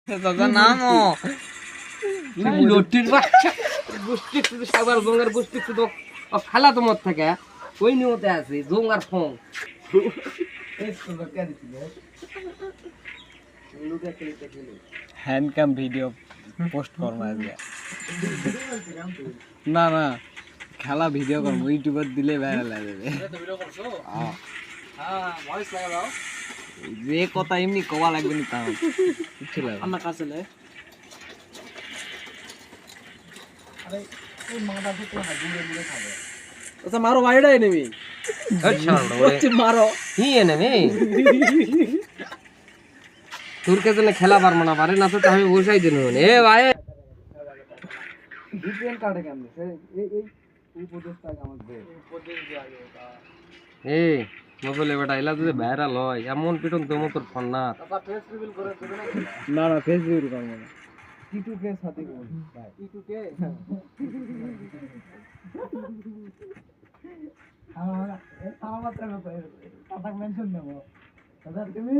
দাদা নামো এই লটির বাচ্চা গোষ্ঠী শুধু সাবার জঙ্গার গোষ্ঠী শুধু খালা তোমার থেকে ওই নিয়তে আছে জঙ্গার ফং হ্যান্ড ক্যাম ভিডিও পোস্ট করবো আজকে না না খেলা ভিডিও করবো ইউটিউবে দিলে ভাইরাল হয়ে যাবে যে কথা এমনি কওয়া লাগবে না তাও কিছু লাগবে আমার কাছে লে আচ্ছা মারো বাইরে এনেমি মারো কি এনে তোর কে জন্য খেলা পারবো না পারে না তো আমি বসাই দিন এ ভাই বিপিএল কার্ডে কেমনে এই উপদেশটা আমার দে উপদেশ দিয়া গেটা এই মগলে বেটা এলা যদি ভাইরাল হয় এমন পিটন তো তোর ফোন না আচ্ছা ফেস রিভিল করে দেবে না না ফেস রিভিউ করবো না টিটু কে সাথে বল ভাই টিটু কে আমার মাত্র কথা মেনশন দেবো দাদা তুমি